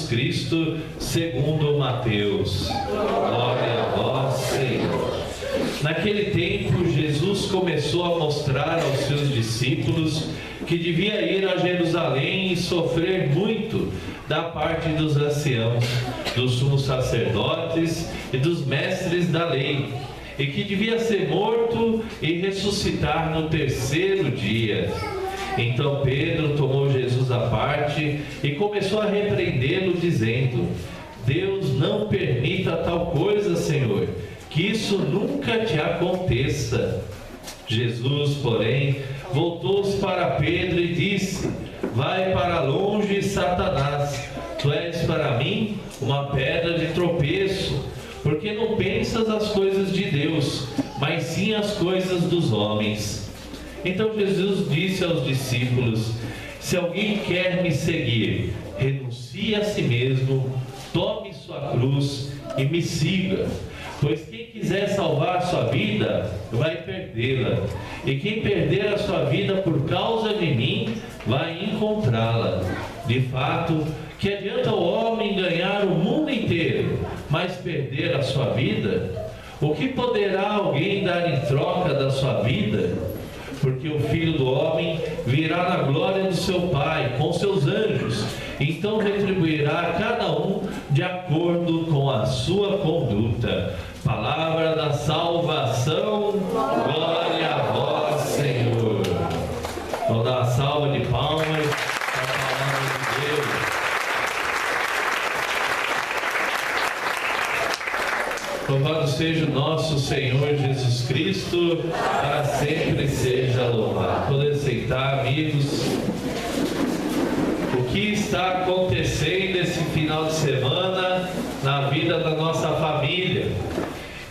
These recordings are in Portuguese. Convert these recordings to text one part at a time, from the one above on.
Cristo, segundo Mateus. Glória a vós, Senhor. Naquele tempo, Jesus começou a mostrar aos seus discípulos que devia ir a Jerusalém e sofrer muito da parte dos anciãos, dos sumos sacerdotes e dos mestres da lei, e que devia ser morto e ressuscitar no terceiro dia. Então Pedro tomou Jesus à parte e começou a repreendê-lo, dizendo: Deus não permita tal coisa, Senhor, que isso nunca te aconteça. Jesus, porém, voltou-se para Pedro e disse: Vai para longe, Satanás, tu és para mim uma pedra de tropeço, porque não pensas as coisas de Deus, mas sim as coisas dos homens. Então Jesus disse aos discípulos: Se alguém quer me seguir, renuncie a si mesmo, tome sua cruz e me siga. Pois quem quiser salvar sua vida, vai perdê-la. E quem perder a sua vida por causa de mim, vai encontrá-la. De fato, que adianta o homem ganhar o mundo inteiro, mas perder a sua vida? O que poderá alguém dar em troca da sua vida? Porque o Filho do Homem virá na glória do seu Pai, com seus anjos, então retribuirá a cada um de acordo com a sua conduta. Palavra da salvação, glória a vós, Senhor. Vamos dar uma salva de palmas para a palavra de Deus. Louvado seja o nosso Senhor Jesus Cristo, para sempre seja louvado. Podem sentar, amigos. O que está acontecendo esse final de semana na vida da nossa família?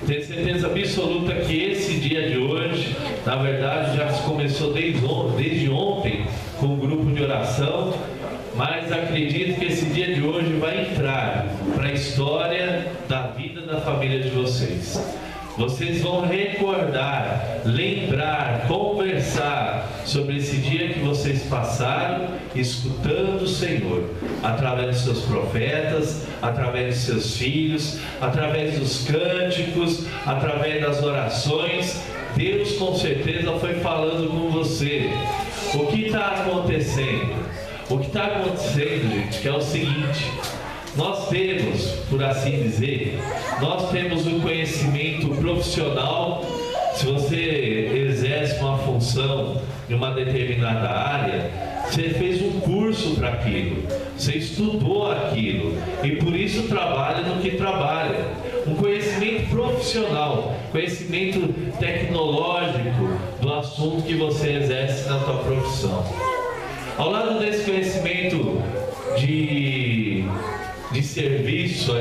Tenho certeza absoluta que esse dia de hoje, na verdade, já se começou desde ontem com um grupo de oração, mas acredito que esse dia de hoje vai entrar para a história da vida da família de vocês. Vocês vão recordar, lembrar, conversar sobre esse dia que vocês passaram escutando o Senhor, através dos seus profetas, através dos seus filhos, através dos cânticos, através das orações. Deus com certeza foi falando com você. O que está acontecendo? O que está acontecendo, gente, que é o seguinte: nós temos, por assim dizer, nós temos um conhecimento profissional. Se você exerce uma função em uma determinada área, você fez um curso para aquilo, você estudou aquilo e por isso trabalha no que trabalha. Um conhecimento profissional, conhecimento tecnológico do assunto que você exerce na sua profissão. Ao lado desse conhecimento de serviço,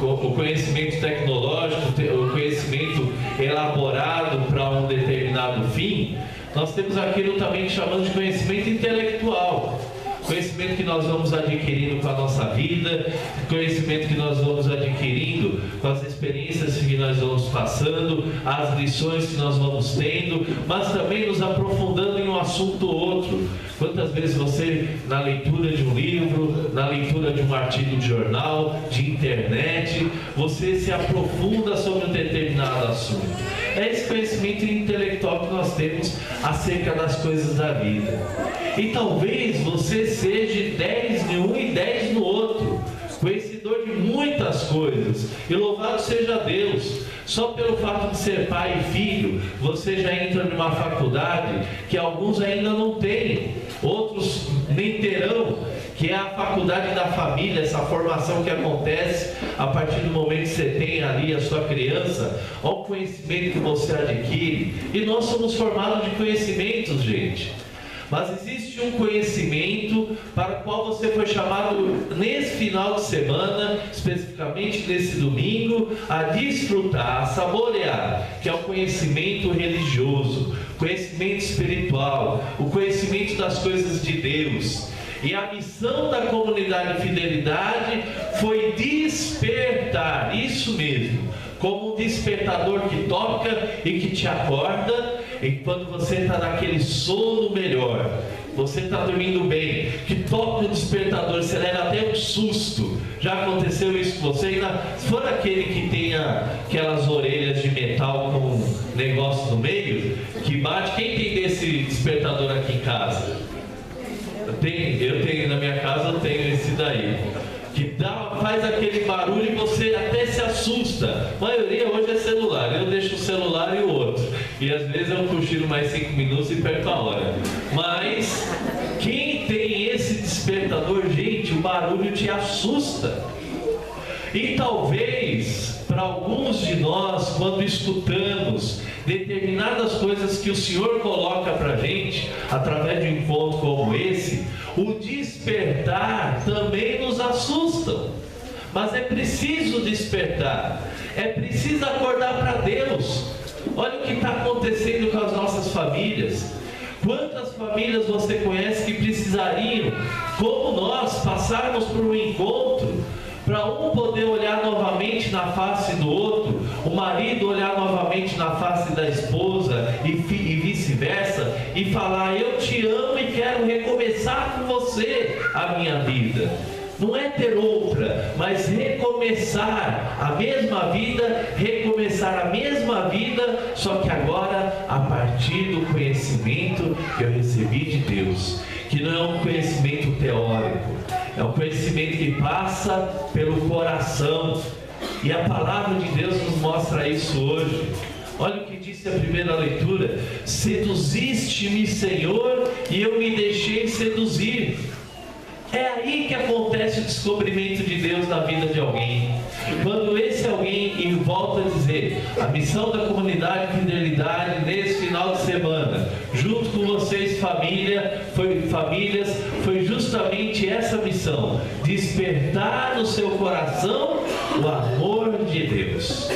o conhecimento tecnológico, o conhecimento elaborado para um determinado fim, nós temos aquilo também que chamamos de conhecimento intelectual. Conhecimento que nós vamos adquirindo com a nossa vida, conhecimento que nós vamos adquirindo com as experiências que nós vamos passando, as lições que nós vamos tendo, mas também nos aprofundando em um assunto ou outro. Quantas vezes você, na leitura de um livro, na leitura de um artigo de jornal, de internet, você se aprofunda sobre um determinado assunto? É esse conhecimento intelectual que nós temos acerca das coisas da vida. E talvez você seja 10 em um e 10 no outro, conhecedor de muitas coisas, e louvado seja Deus. Só pelo fato de ser pai e filho, você já entra numa faculdade que alguns ainda não têm, outros nem terão, que é a faculdade da família, essa formação que acontece a partir do momento que você tem ali a sua criança. Olha o conhecimento que você adquire. E nós somos formados de conhecimentos, gente. Mas existe um conhecimento para o qual você foi chamado nesse final de semana, especificamente nesse domingo, a desfrutar, a saborear, que é o conhecimento religioso, conhecimento espiritual, o conhecimento das coisas de Deus. E a missão da comunidade Fidelidade foi despertar, isso mesmo, como um despertador que toca e que te acorda, e quando você está naquele sono melhor, você está dormindo bem, que toca o despertador, você leva até um susto. Já aconteceu isso com você? Se for aquele que tem aquelas orelhas de metal com negócio no meio, que bate, quem tem desse despertador aqui em casa? Eu tenho na minha casa, eu tenho esse daí. Que faz aquele barulho e você até se assusta. A maioria hoje é celular, eu deixo o celular e o outro. E às vezes eu cochilo mais 5 minutos e perco a hora. Mas quem tem esse despertador, gente, o barulho te assusta. E talvez, para alguns de nós, quando escutamos determinadas coisas que o Senhor coloca para a gente, através de um encontro como esse, o despertar também nos assusta. Mas é preciso despertar, é preciso acordar para Deus. Olha o que está acontecendo com as nossas famílias. Quantas famílias você conhece que precisariam, como nós, passarmos por um encontro, para um poder olhar novamente na face do outro, o marido olhar novamente na face da esposa e vice-versa, e falar: eu te amo e quero recomeçar com você a minha vida. Não é ter outra, mas recomeçar a mesma vida, recomeçar a mesma vida, só que agora a partir do conhecimento que eu recebi de Deus, que não é um conhecimento teórico, é um conhecimento que passa pelo coração, e a palavra de Deus nos mostra isso hoje. Olha o que disse a primeira leitura: seduziste-me, Senhor, e eu me deixei seduzir. É aí que acontece o descobrimento de Deus na vida de alguém. Quando esse alguém, e volta a dizer, a missão da comunidade Fidelidade nesse final de semana, junto com vocês famílias, foi justamente essa missão: despertar no seu coração o amor de Deus,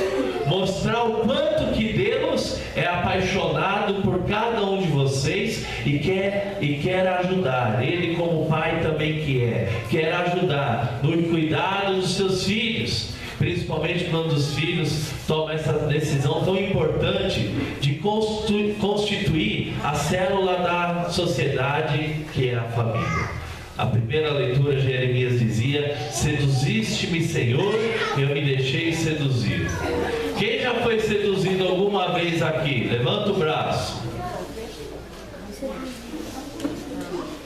mostrar o quanto que Deus é apaixonado por cada um de vocês e quer ajudar. Ele, como pai, também quer ajudar no cuidado dos seus filhos, principalmente quando os filhos tomam essa decisão tão importante de constituir a célula da sociedade, que é a família. A primeira leitura, Jeremias dizia: seduziste-me, Senhor, e eu me deixei seduzir. Quem já foi seduzido alguma vez aqui? Levanta o braço.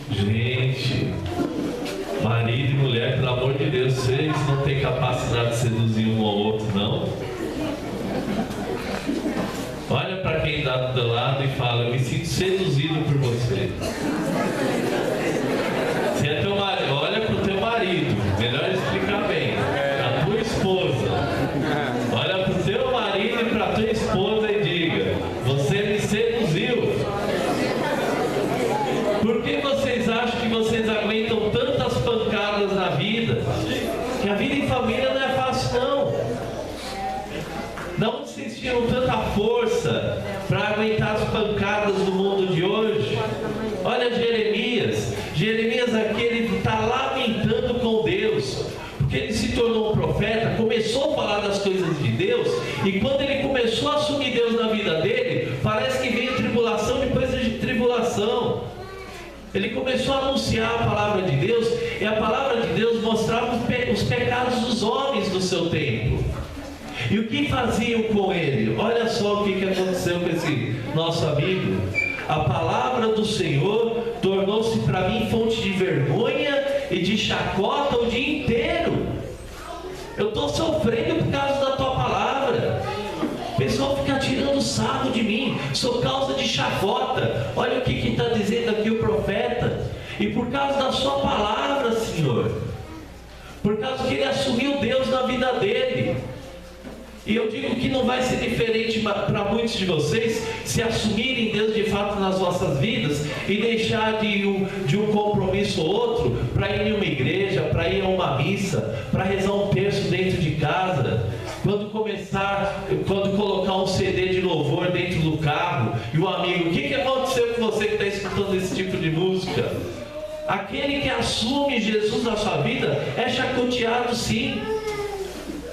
Gente, marido e mulher, pelo amor de Deus, vocês não têm capacidade de seduzir um ao outro, não? Olha para quem está do teu lado e fala: eu me sinto seduzido por você. Se é teu marido, olha para o teu marido, melhor explicar bem, para a tua esposa. Olha para o teu marido e para a tua esposa e diga: você me seduziu. Por que vocês acham que vocês aguentam tantas pancadas na vida? Que a vida em família não é fácil, não. De onde vocês tiram tanta força para aguentar as pancadas do mundo de hoje? Olha Jeremias aqui, ele está lamentando com Deus, porque ele se tornou um profeta, começou a falar das coisas de Deus, e quando ele começou a assumir Deus na vida dele, parece que veio tribulação depois de tribulação. Ele começou a anunciar a palavra de Deus, e a palavra de Deus mostrava os pecados dos homens do seu tempo. E o que faziam com ele? Olha só o que aconteceu com esse nosso amigo. A palavra do Senhor tornou-se para mim fonte de vergonha e de chacota o dia inteiro. Eu estou sofrendo por causa da tua palavra. O pessoal fica tirando sarro de mim, sou causa de chacota. Olha o que está dizendo aqui o profeta. E por causa da sua palavra, Senhor, por causa que ele assumiu Deus na vida dele. E eu digo que não vai ser diferente para muitos de vocês se assumirem Deus de fato nas vossas vidas e deixar de um compromisso ou outro para ir em uma igreja, para ir a uma missa, para rezar um terço dentro de casa. Quando colocar um CD de louvor dentro do carro e o amigo: o que aconteceu com você que está escutando esse tipo de música? Aquele que assume Jesus na sua vida é chacoteado, sim.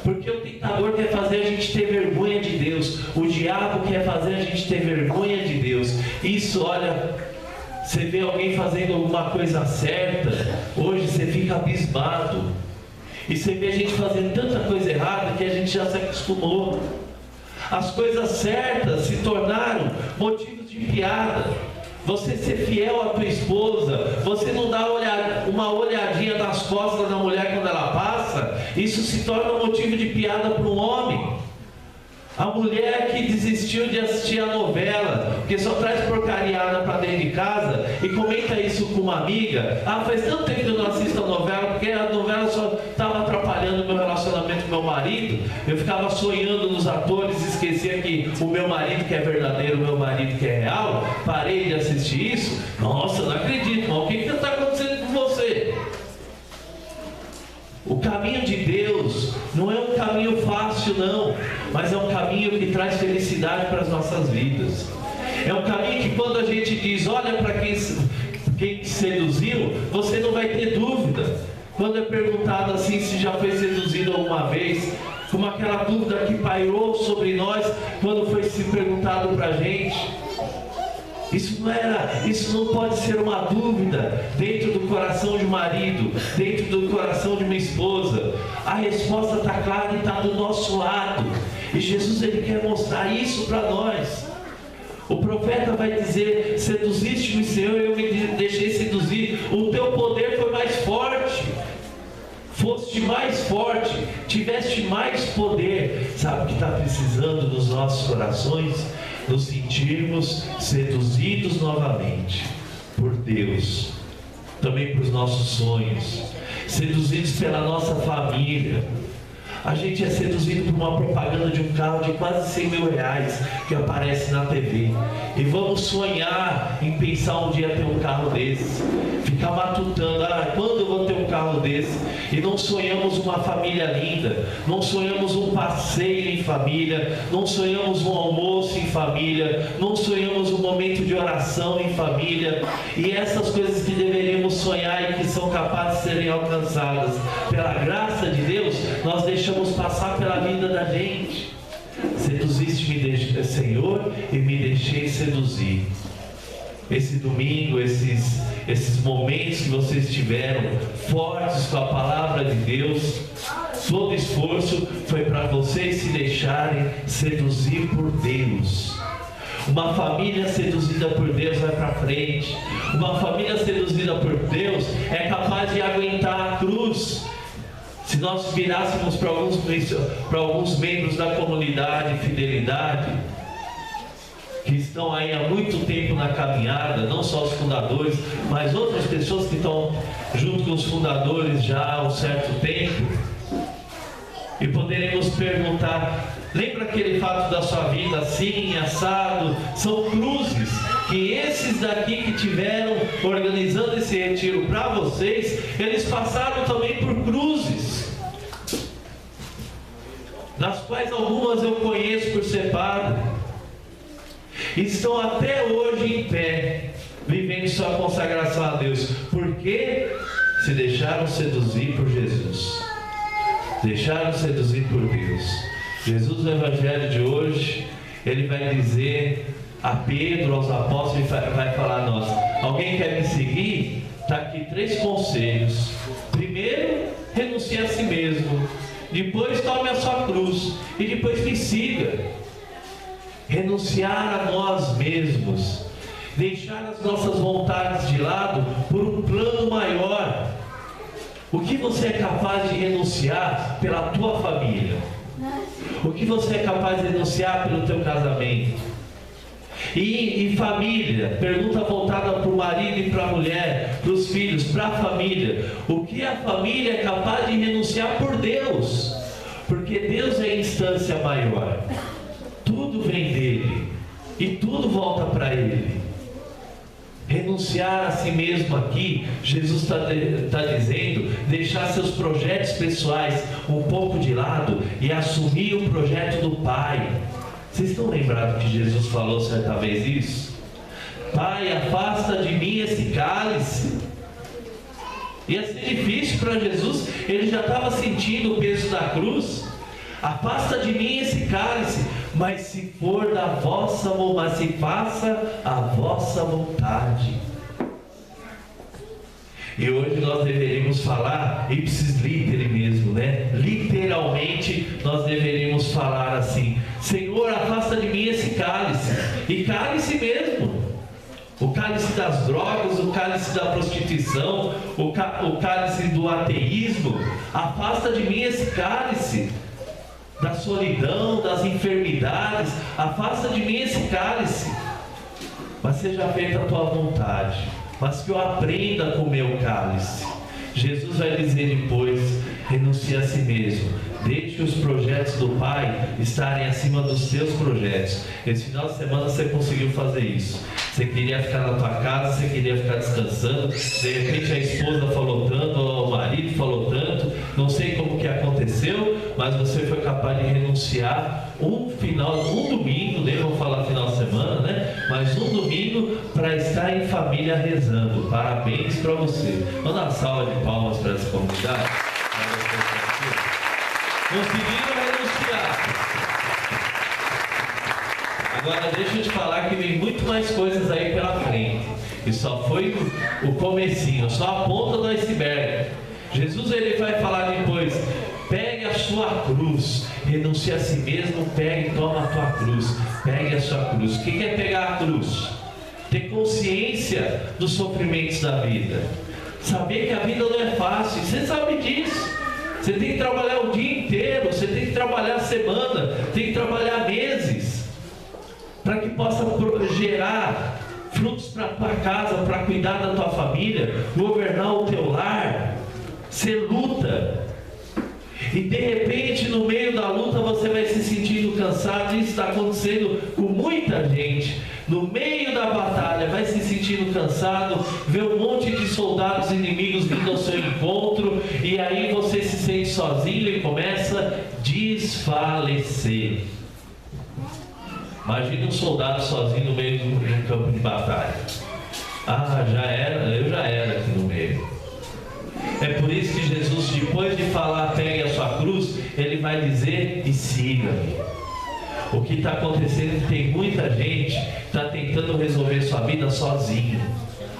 Porque o tentador quer fazer a gente ter vergonha de Deus. O diabo quer fazer a gente ter vergonha de Deus. Isso, olha, Você vê alguém fazendo alguma coisa certa, hoje você fica abismado. E você vê a gente fazendo tanta coisa errada que a gente já se acostumou. As coisas certas se tornaram motivos de piada. Você ser fiel à tua esposa, você não dá uma olhadinha nas costas da mulher quando ela passa, isso se torna motivo de piada para um homem. A mulher que desistiu de assistir a novela, porque só traz porcariada para dentro de casa e comenta isso com uma amiga. Ah, faz tanto tempo que eu não assisto a novela, porque a novela só estava atrapalhando o meu relacionamento com meu marido. Eu ficava sonhando nos atores, esquecia que o meu marido que é verdadeiro, o meu marido que é real. Parei de assistir isso. Nossa, não acredito, mas o que está acontecendo com você? O caminho de Deus não é um caminho fácil não, mas é um caminho que traz felicidade para as nossas vidas. É um caminho que quando a gente diz, olha para quem te seduziu, você não vai ter dúvida. Quando é perguntado assim se já foi seduzido alguma vez, como aquela dúvida que pairou sobre nós quando foi se perguntado para a gente. Isso não pode ser uma dúvida dentro do coração de um marido, dentro do coração de uma esposa. A resposta está clara e está do nosso lado. E Jesus ele quer mostrar isso para nós. O profeta vai dizer: seduziste-me, Senhor, eu me deixei seduzir. O teu poder foi mais forte. Foste mais forte, tiveste mais poder. Sabe o que está precisando nos nossos corações? Nos sentirmos seduzidos novamente por Deus, também por os nossos sonhos, seduzidos pela nossa família. A gente é seduzido por uma propaganda de um carro de quase 100 mil reais que aparece na TV. E vamos sonhar em pensar um dia ter um carro desse. Ficar matutando, quando eu vou ter um carro desse? E não sonhamos uma família linda, não sonhamos um passeio em família, não sonhamos um almoço em família, não sonhamos um momento de oração em família. E essas coisas que deveríamos sonhar e que são capazes de serem alcançadas pela graça de Deus, nós deixamos passar pela vida da gente. Seduziste-me, Senhor, e me deixei seduzir. Esse domingo, esses momentos que vocês tiveram fortes com a palavra de Deus, todo esforço foi para vocês se deixarem seduzir por Deus. Uma família seduzida por Deus vai para frente. Uma família seduzida por Deus é capaz de aguentar a cruz. Se nós virássemos para alguns membros da comunidade Fidelidade, que estão aí há muito tempo na caminhada, não só os fundadores, mas outras pessoas que estão junto com os fundadores já há um certo tempo, e poderemos perguntar: lembra aquele fato da sua vida assim, assado? São cruzes que esses daqui que tiveram organizando esse retiro para vocês, eles passaram também por cruzes, das quais algumas eu conheço por ser padre, e estão até hoje em pé, vivendo sua consagração a Deus, porque se deixaram seduzir por Jesus, deixaram seduzir por Deus. Jesus no Evangelho de hoje, ele vai dizer a Pedro, aos apóstolos, e vai falar a nós: alguém quer me seguir? Está aqui 3 conselhos. Primeiro, renuncie a si mesmo. Depois, tome a sua cruz. E depois me siga. Renunciar a nós mesmos, deixar as nossas vontades de lado por um plano maior. O que você é capaz de renunciar pela tua família? O que você é capaz de renunciar pelo teu casamento? E família, pergunta voltada para o marido e para a mulher, para os filhos, para a família: o que a família é capaz de renunciar por Deus? Porque Deus é a instância maior, tudo vem dele e tudo volta para ele. Renunciar a si mesmo aqui, Jesus está dizendo, deixar seus projetos pessoais um pouco de lado e assumir o projeto do Pai. Vocês estão lembrados que Jesus falou certa vez isso? Pai, afasta de mim esse cálice. Ia ser difícil para Jesus, ele já estava sentindo o peso da cruz. Afasta de mim esse cálice, mas se for da vossa vontade, mas se faça a vossa vontade. E hoje nós deveríamos falar ipsis literi mesmo, né? Literalmente nós deveríamos falar assim: Senhor, afasta de mim esse cálice. E cálice mesmo. O cálice das drogas, o cálice da prostituição, o cálice do ateísmo. Afasta de mim esse cálice da solidão, das enfermidades. Afasta de mim esse cálice. Mas seja feita a tua vontade, mas que eu aprenda com o meu cálice. Jesus vai dizer depois: renuncie a si mesmo, deixe os projetos do Pai estarem acima dos teus projetos. Esse final de semana você conseguiu fazer isso. Você queria ficar na tua casa, você queria ficar descansando, de repente a esposa falou tanto, o marido falou tanto, não sei como que aconteceu, mas você foi capaz de renunciar um domingo, nem vou falar final de semana, né? Mas um domingo para estar em família rezando. Parabéns para você. Vamos dar uma salva de palmas para essa comunidade. Conseguiram renunciar. Agora deixa eu te falar que vem muito mais coisas aí pela frente. E só foi o comecinho, só a ponta do iceberg. Jesus ele vai falar depois: pegue a sua cruz, renuncie a si mesmo, pegue e toma a tua cruz. Pegue a sua cruz. O que é pegar a cruz? Ter consciência dos sofrimentos da vida. Saber que a vida não é fácil. Você sabe disso. Você tem que trabalhar o dia inteiro, você tem que trabalhar a semana, tem que trabalhar meses, para que possa gerar frutos para a tua casa, para cuidar da tua família, governar o teu lar. Você luta, e de repente no meio da luta você vai se sentindo cansado. Isso está acontecendo com muita gente. No meio da batalha vai se sentindo cansado, vê um monte de soldados inimigos vindo ao seu encontro, e aí você se sente sozinho e começa a desfalecer. Imagine um soldado sozinho no meio de um campo de batalha. Eu já era aqui no meio. É por isso que Jesus, depois de falar pegue a sua cruz, ele vai dizer: e siga-me. O que está acontecendo é que tem muita gente que está tentando resolver sua vida sozinho,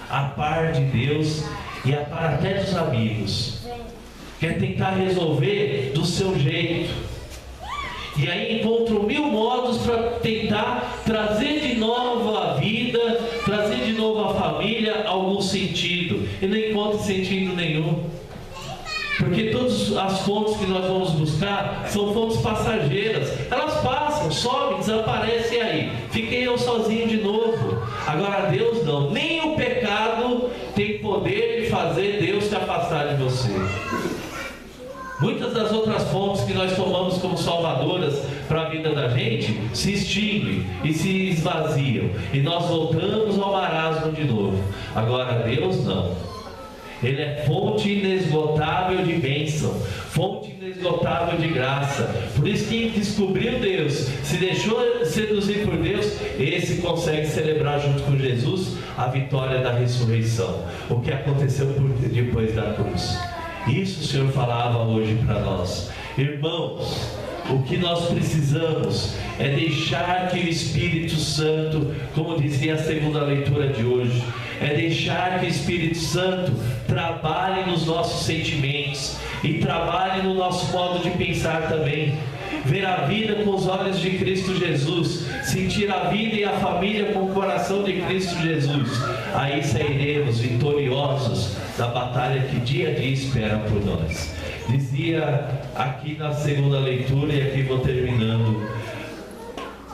a par de Deus e a par até dos amigos. Quer tentar resolver do seu jeito, e aí encontram 1000 modos para tentar trazer de novo a vida, trazer de novo a família algum sentido, e não encontra sentido nenhum. Porque todas as fontes que nós vamos buscar são fontes passageiras. Elas passam, sobem, desaparecem, aí fiquei eu sozinho de novo. Agora Deus não. Nem o pecado tem poder de fazer Deus se afastar de você. Muitas das outras fontes que nós tomamos como salvadoras para a vida da gente se extinguem e se esvaziam, e nós voltamos ao marasmo de novo. Agora Deus não. Ele é fonte inesgotável de bênção, fonte inesgotável de graça. Por isso quem descobriu Deus, se deixou seduzir por Deus, esse consegue celebrar junto com Jesus a vitória da ressurreição, o que aconteceu depois da cruz. Isso o Senhor falava hoje para nós. Irmãos, o que nós precisamos é deixar que o Espírito Santo, como dizia a segunda leitura de hoje, é deixar que o Espírito Santo trabalhe nos nossos sentimentos e trabalhe no nosso modo de pensar também. Ver a vida com os olhos de Cristo Jesus, sentir a vida e a família com o coração de Cristo Jesus. Aí sairemos vitoriosos da batalha que dia a dia espera por nós. Dizia aqui na segunda leitura, e aqui vou terminando: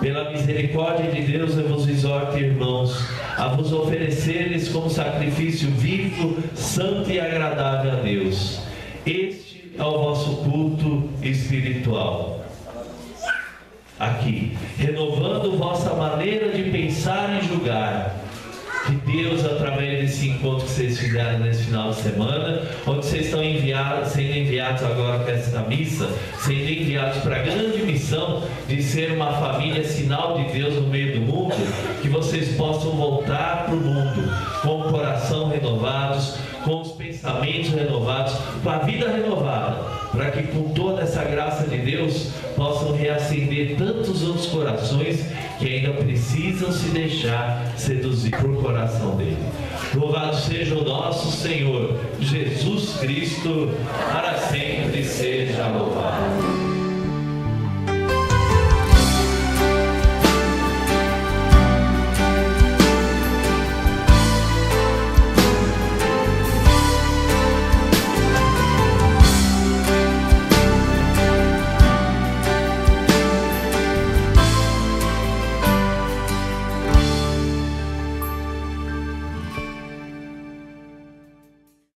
pela misericórdia de Deus eu vos exorto, irmãos, a vos ofereceres como sacrifício vivo, santo e agradável a Deus. Este é o vosso culto espiritual. Aqui, renovando vossa maneira de pensar e julgar. Que Deus, através desse encontro que vocês fizeram nesse final de semana, onde vocês estão sendo enviados agora para esta missa, sendo enviados para a grande missão de ser uma família sinal de Deus no meio do mundo, que vocês possam voltar para o mundo com o coração renovados, com os pensamentos renovados, com a vida renovada, para que com toda essa graça de Deus possam reacender tantos outros corações que ainda precisam se deixar seduzir por coração dele. Louvado seja o nosso Senhor Jesus Cristo, para sempre seja louvado.